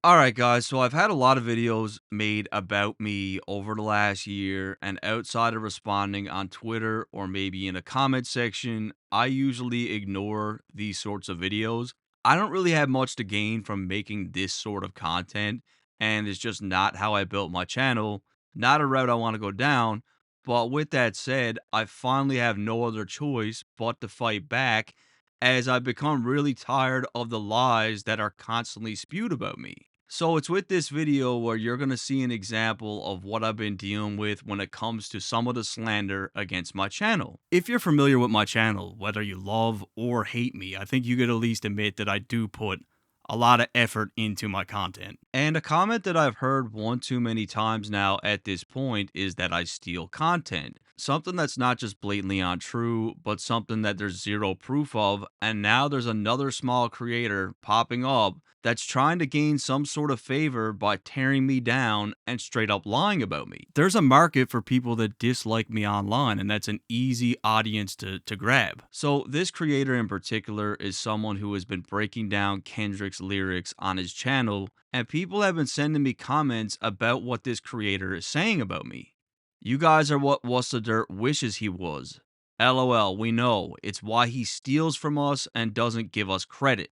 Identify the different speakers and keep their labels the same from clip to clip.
Speaker 1: Alright guys, so I've had a lot of videos made about me over the last year, and outside of responding on Twitter or maybe in a comment section, I usually ignore these sorts of videos. I don't really have much to gain from making this sort of content, and it's just not how I built my channel, not a route I want to go down. But with that said, I finally have no other choice but to fight back as I've become really tired of the lies that are constantly spewed about me. So it's with this video where you're going to see an example of what I've been dealing with when it comes to some of the slander against my channel. If you're familiar with my channel, whether you love or hate me, I think you could at least admit that I do put a lot of effort into my content. And a comment that I've heard one too many times now at this point is that I steal content. Something that's not just blatantly untrue, but something that there's zero proof of. And now there's another small creator popping up that's trying to gain some sort of favor by tearing me down and straight up lying about me. There's a market for people that dislike me online, and that's an easy audience to grab. So, this creator in particular is someone who has been breaking down Kendrick's lyrics on his channel, and people have been sending me comments about what this creator is saying about me. You guys are what What's the Dirt wishes he was. LOL, we know. It's why he steals from us and doesn't give us credit.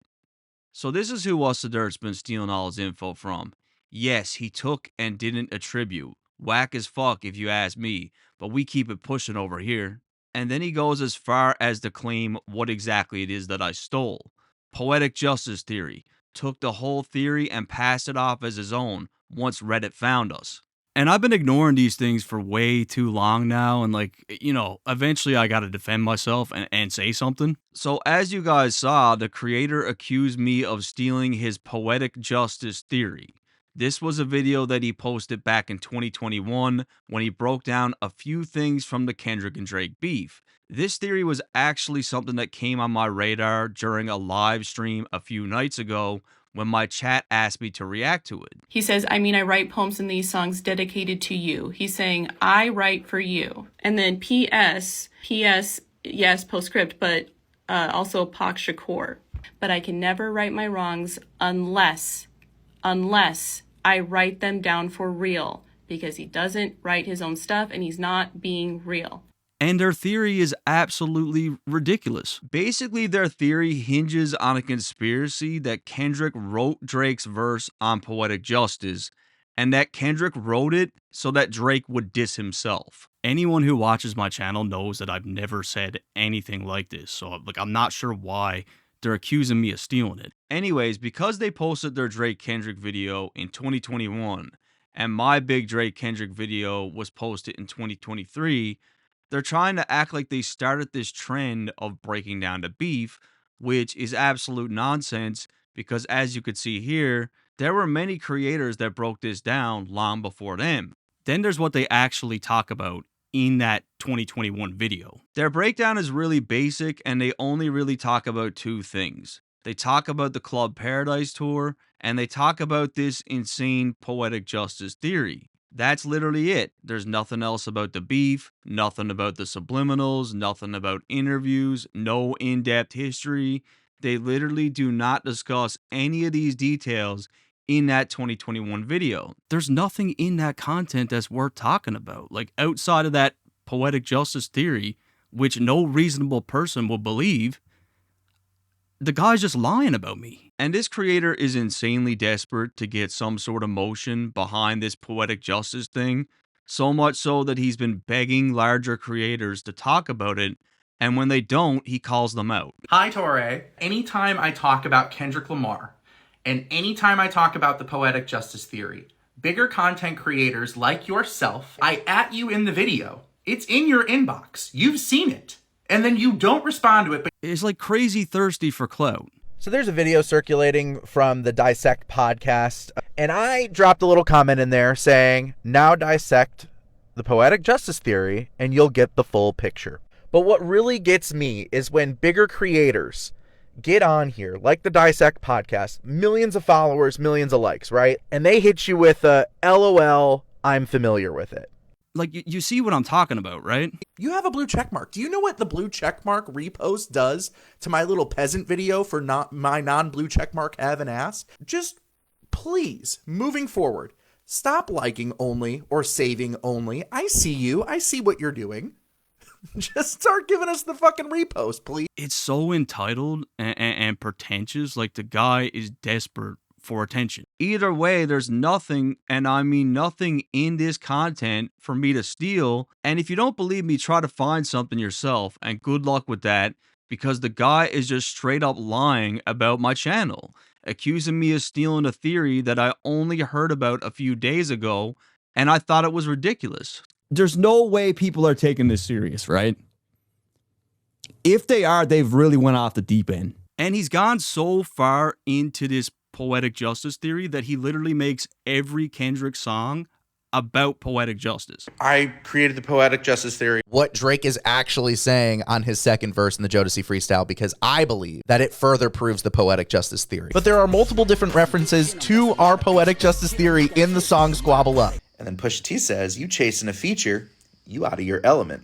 Speaker 1: So this is who What's the Dirt's been stealing all his info from. Yes, he took and didn't attribute. Whack as fuck if you ask me, but we keep it pushing over here. And then he goes as far as to claim what exactly it is that I stole. Poetic Justice theory. Took the whole theory and passed it off as his own once Reddit found us. And I've been ignoring these things for way too long now. And, eventually I got to defend myself and say something. So, as you guys saw, the creator accused me of stealing his poetic justice theory. This was a video that he posted back in 2021 when he broke down a few things from the Kendrick and Drake beef. This theory was actually something that came on my radar during a live stream a few nights ago when my chat asked me to react to it.
Speaker 2: He says, I write poems in these songs dedicated to you. He's saying, I write for you. And then P.S., yes, postscript, but also Pak Shakur. But I can never right my wrongs unless I write them down for real. Because he doesn't write his own stuff and he's not being real.
Speaker 1: And their theory is absolutely ridiculous. Basically, their theory hinges on a conspiracy that Kendrick wrote Drake's verse on Poetic Justice, and that Kendrick wrote it so that Drake would diss himself. Anyone who watches my channel knows that I've never said anything like this, so I'm not sure why they're accusing me of stealing it. Anyways, because they posted their Drake Kendrick video in 2021, and my big Drake Kendrick video was posted in 2023, they're trying to act like they started this trend of breaking down the beef, which is absolute nonsense because, as you could see here, there were many creators that broke this down long before them. Then there's what they actually talk about in that 2021 video. Their breakdown is really basic and they only really talk about two things. They talk about the Club Paradise tour and they talk about this insane poetic justice theory. That's literally it. There's nothing else about the beef, nothing about the subliminals, nothing about interviews, no in-depth history. They literally do not discuss any of these details in that 2021 video. There's nothing in that content that's worth talking about. Outside of that poetic justice theory, which no reasonable person will believe, the guy's just lying about me. And this creator is insanely desperate to get some sort of motion behind this poetic justice thing, so much so that he's been begging larger creators to talk about it, and when they don't, he calls them out.
Speaker 3: Hi, Torre. Anytime I talk about Kendrick Lamar, and anytime I talk about the poetic justice theory, bigger content creators like yourself, I at you in the video. It's in your inbox. You've seen it. And then you don't respond to it. But
Speaker 1: it's like crazy thirsty for clout.
Speaker 4: So there's a video circulating from the Dissect podcast, and I dropped a little comment in there saying, now dissect the poetic justice theory and you'll get the full picture. But what really gets me is when bigger creators get on here, like the Dissect podcast, millions of followers, millions of likes, right? And they hit you with a LOL, I'm familiar with it.
Speaker 1: You see what I'm talking about, right?
Speaker 3: You have a blue check mark. Do you know what the blue check mark repost does to my little peasant video for my non-blue check mark have an ass? Just
Speaker 4: please, moving forward, stop liking only or saving only. I see you. I see what you're doing. Just start giving us the fucking repost, please.
Speaker 1: It's so entitled and pretentious. Like, the guy is desperate for attention. Either way, there's nothing, and I mean nothing, in this content for me to steal. And if you don't believe me, try to find something yourself, and good luck with that, because the guy is just straight up lying about my channel, accusing me of stealing a theory that I only heard about a few days ago, and I thought it was ridiculous.
Speaker 5: There's no way people are taking this serious, right? If they are, they've really went off the deep end.
Speaker 1: And he's gone so far into this poetic justice theory that he literally makes every Kendrick song about poetic justice.
Speaker 3: I created the poetic justice theory.
Speaker 4: What Drake is actually saying on his second verse in the Jodeci freestyle, because I believe that it further proves the poetic justice theory. But there are multiple different references to our poetic justice theory in the song Squabble Up.
Speaker 6: And then Pusha T says, you chasing a feature, you out of your element.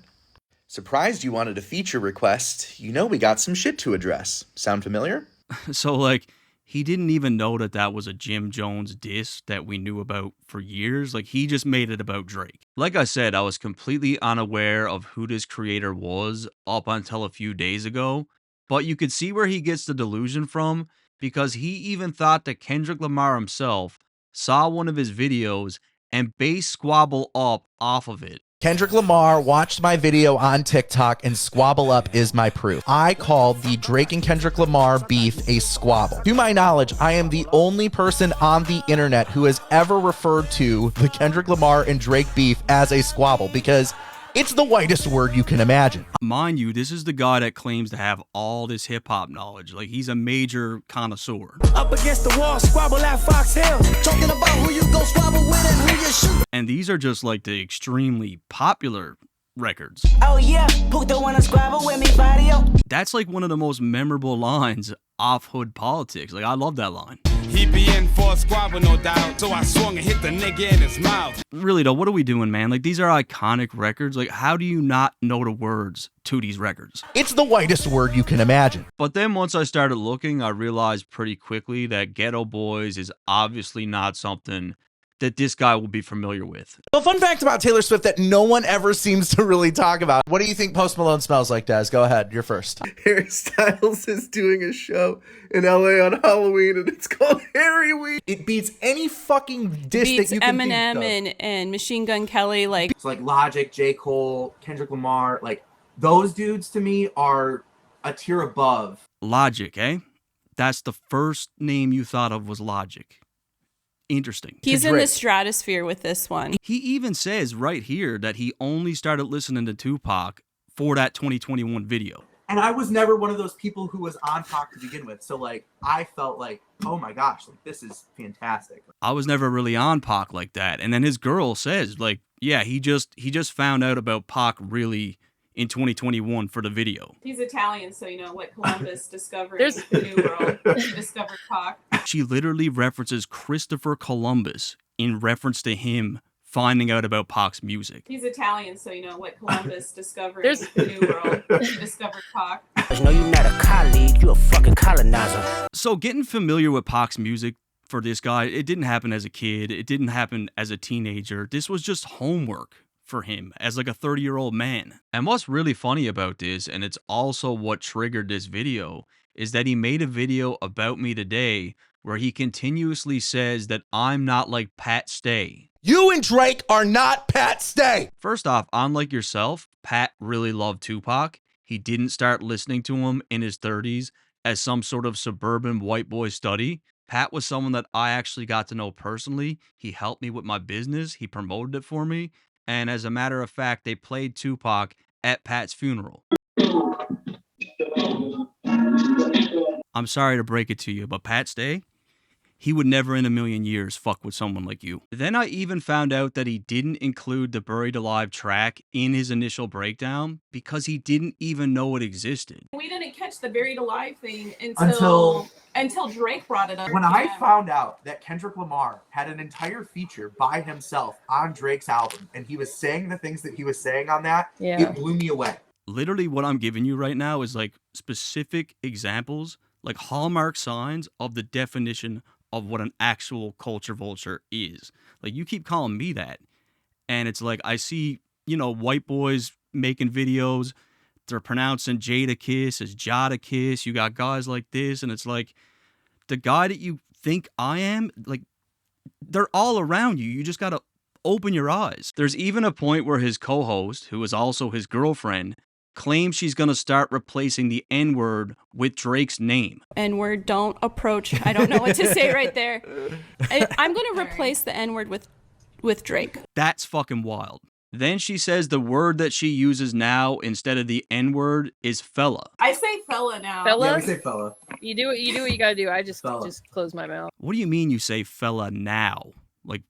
Speaker 6: Surprised you wanted a feature request. You know we got some shit to address. Sound familiar?
Speaker 1: So, like, he didn't even know that that was a Jim Jones diss that we knew about for years. Like, he just made it about Drake. Like I said, I was completely unaware of who this creator was up until a few days ago. But you could see where he gets the delusion from, because he even thought that Kendrick Lamar himself saw one of his videos and based Squabble Up off of it.
Speaker 4: Kendrick Lamar watched my video on TikTok, and Squabble Up is my proof. I called the Drake and Kendrick Lamar beef a squabble. To my knowledge, I am the only person on the internet who has ever referred to the Kendrick Lamar and Drake beef as a squabble, because it's the whitest word you can imagine.
Speaker 1: Mind you, this is the guy that claims to have all this hip-hop knowledge. Like, he's a major connoisseur.
Speaker 7: Up against the wall, squabble at Fox Hill. Talking about who you go squabble with and who you shoot.
Speaker 1: And these are just like the extremely popular records.
Speaker 7: Oh yeah, who don't wanna squabble with me, Vadio?
Speaker 1: That's like one of the most memorable lines off Hood Politics. Like, I love that line.
Speaker 8: He be in for a squabble, no doubt. So I swung and hit the nigga in his mouth.
Speaker 1: Really though, what are we doing, man? Like, these are iconic records. Like, how do you not know the words to these records?
Speaker 4: It's the whitest word you can imagine.
Speaker 1: But then once I started looking, I realized pretty quickly that Ghetto Boys is obviously not something that this guy will be familiar with.
Speaker 4: A fun fact about Taylor Swift that no one ever seems to really talk about. What do you think Post Malone smells like, Des? Go ahead, you're first.
Speaker 6: Harry Styles is doing a show in LA on Halloween, and it's called Harry Weed.
Speaker 4: It beats any fucking diss
Speaker 2: Beats
Speaker 4: that you can
Speaker 2: Eminem
Speaker 4: think of.
Speaker 2: and Machine Gun Kelly. Like,
Speaker 9: So like Logic, J. Cole, Kendrick Lamar, like those dudes to me are a tier above.
Speaker 1: Logic, eh? That's the first name you thought of was Logic. Interesting.
Speaker 2: he's in the stratosphere with this one.
Speaker 1: He even says right here that he only started listening to Tupac for that 2021 video.
Speaker 9: And I was never one of those people who was on Pac to begin with. So like I felt like, oh my gosh, like this is fantastic.
Speaker 1: I was never really on Pac like that. And then his girl says, like, yeah, he just found out about Pac really in 2021 for the video.
Speaker 2: He's Italian, so you know what Columbus discovering the New World. He discovered Pac.
Speaker 1: She literally references Christopher Columbus in reference to him finding out about Pac's music.
Speaker 2: He's Italian, so you know what Columbus discovering the New World. He discovered Pac.
Speaker 7: No, you're not a colleague, you're a fucking colonizer.
Speaker 1: So getting familiar with Pac's music for this guy, it didn't happen as a kid. It didn't happen as a teenager. This was just homework for him as like a 30-year-old man. And what's really funny about this, and it's also what triggered this video, is that he made a video about me today where he continuously says that I'm not like Pat Stay.
Speaker 4: You and Drake are not Pat Stay.
Speaker 1: First off, unlike yourself, Pat really loved Tupac. He didn't start listening to him in his 30s as some sort of suburban white boy study. Pat was someone that I actually got to know personally. He helped me with my business. He promoted it for me. And as a matter of fact, they played Tupac at Pat's funeral. I'm sorry to break it to you, but Pat Stay, he would never in a million years fuck with someone like you. Then I even found out that he didn't include the Buried Alive track in his initial breakdown because he didn't even know it existed.
Speaker 2: We didn't catch the Buried Alive thing until Drake brought it up.
Speaker 9: When I found out that Kendrick Lamar had an entire feature by himself on Drake's album and he was saying the things that he was saying on that, it blew me away.
Speaker 1: Literally what I'm giving you right now is like specific examples, like hallmark signs of the definition of what an actual culture vulture is. Like, you keep calling me that. And it's like, I see, white boys making videos. They're pronouncing Jada Kiss as Jada Kiss. You got guys like this. And it's like, the guy that you think I am, like, they're all around you. You just got to open your eyes. There's even a point where his co-host, who is also his girlfriend, claims she's going to start replacing the N-word with Drake's name.
Speaker 2: N-word, don't approach. I don't know what to say right there. I'm going to replace the N-word with Drake.
Speaker 1: That's fucking wild. Then she says the word that she uses now instead of the N-word is fella.
Speaker 10: I say fella now.
Speaker 9: Fella? Yeah, we say fella.
Speaker 10: You do what you gotta do. I just close my mouth.
Speaker 1: What do you mean you say fella now? Like,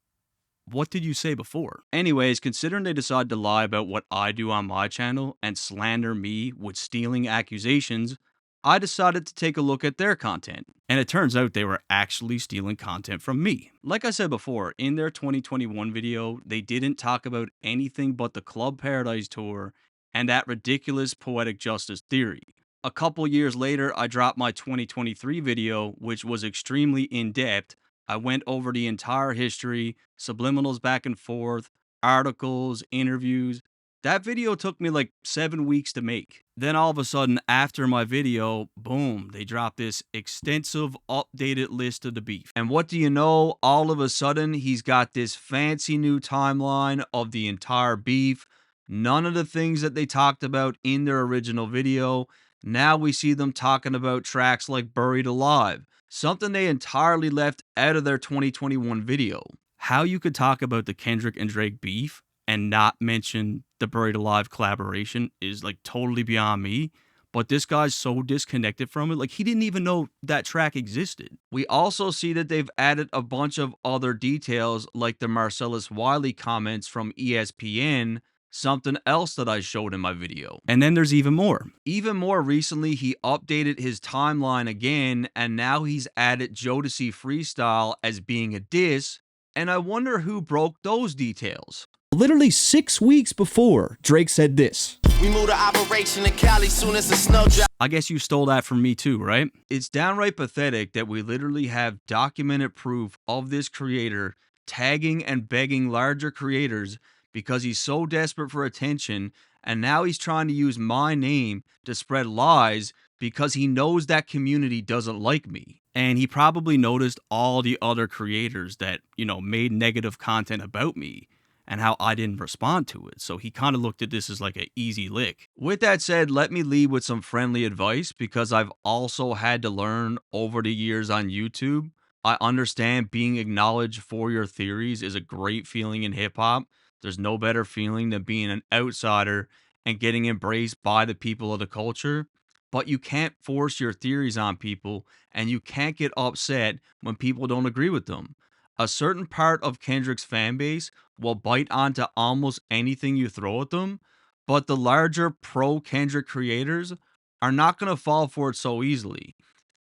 Speaker 1: what did you say before? Anyways, considering they decided to lie about what I do on my channel and slander me with stealing accusations, I decided to take a look at their content. And it turns out they were actually stealing content from me. Like I said before, in their 2021 video, they didn't talk about anything but the Club Paradise tour and that ridiculous Poetic Justice theory. A couple years later, I dropped my 2023 video, which was extremely in-depth. I went over the entire history, subliminals back and forth, articles, interviews. That video took me like 7 weeks to make. Then all of a sudden, after my video, boom, they dropped this extensive updated list of the beef. And what do you know? All of a sudden, he's got this fancy new timeline of the entire beef. None of the things that they talked about in their original video. Now we see them talking about tracks like Buried Alive, something they entirely left out of their 2021 video. How you could talk about the Kendrick and Drake beef and not mention the Buried Alive collaboration is like totally beyond me. But this guy's so disconnected from it, like he didn't even know that track existed. We also see that they've added a bunch of other details like the Marcellus Wiley comments from ESPN, something else that I showed in my video. And then there's even more. Even more recently, he updated his timeline again, and now he's added Jodeci Freestyle as being a diss, and I wonder who broke those details.
Speaker 5: Literally 6 weeks before, Drake said this.
Speaker 7: We moved to operation in Cali soon as the snow drop.
Speaker 1: I guess you stole that from me too, right? It's downright pathetic that we literally have documented proof of this creator tagging and begging larger creators because he's so desperate for attention, and now he's trying to use my name to spread lies because he knows that community doesn't like me. And he probably noticed all the other creators that, made negative content about me and how I didn't respond to it. So he kind of looked at this as like an easy lick. With that said, let me lead with some friendly advice because I've also had to learn over the years on YouTube. I understand being acknowledged for your theories is a great feeling in hip hop. There's no better feeling than being an outsider and getting embraced by the people of the culture. But you can't force your theories on people, and you can't get upset when people don't agree with them. A certain part of Kendrick's fan base will bite onto almost anything you throw at them, but the larger pro-Kendrick creators are not going to fall for it so easily.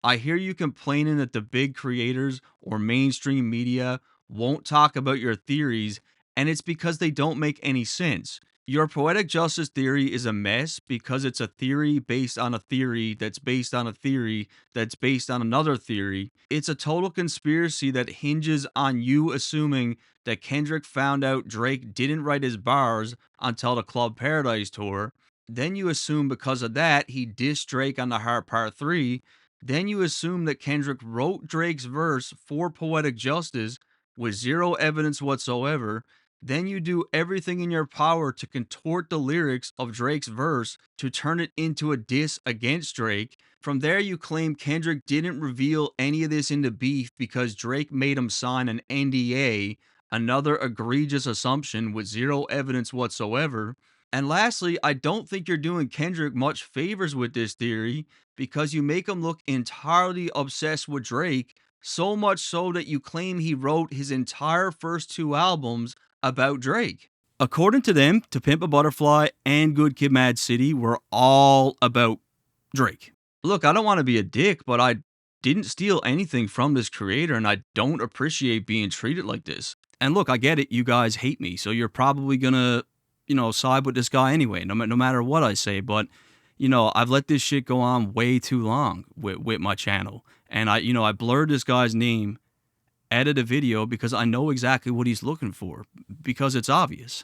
Speaker 1: I hear you complaining that the big creators or mainstream media won't talk about your theories, and it's because they don't make any sense. Your Poetic Justice theory is a mess because it's a theory based on a theory that's based on a theory that's based on another theory. It's a total conspiracy that hinges on you assuming that Kendrick found out Drake didn't write his bars until the Club Paradise tour. Then you assume because of that he dissed Drake on the Heart Part 3. Then you assume that Kendrick wrote Drake's verse for Poetic Justice with zero evidence whatsoever. Then you do everything in your power to contort the lyrics of Drake's verse to turn it into a diss against Drake. From there, you claim Kendrick didn't reveal any of this into beef because Drake made him sign an NDA, another egregious assumption with zero evidence whatsoever. And lastly, I don't think you're doing Kendrick much favors with this theory because you make him look entirely obsessed with Drake, so much so that you claim he wrote his entire first 2 albums about Drake. According to them, To Pimp a Butterfly and Good Kid Mad City were all about Drake. Look, I don't want to be a dick, but I didn't steal anything from this creator, and I don't appreciate being treated like this. And look, I get it, you guys hate me, so you're probably gonna, side with this guy anyway, no matter what I say, but, I've let this shit go on way too long with my channel. And I blurred this guy's name edit a video because I know exactly what he's looking for, because it's obvious.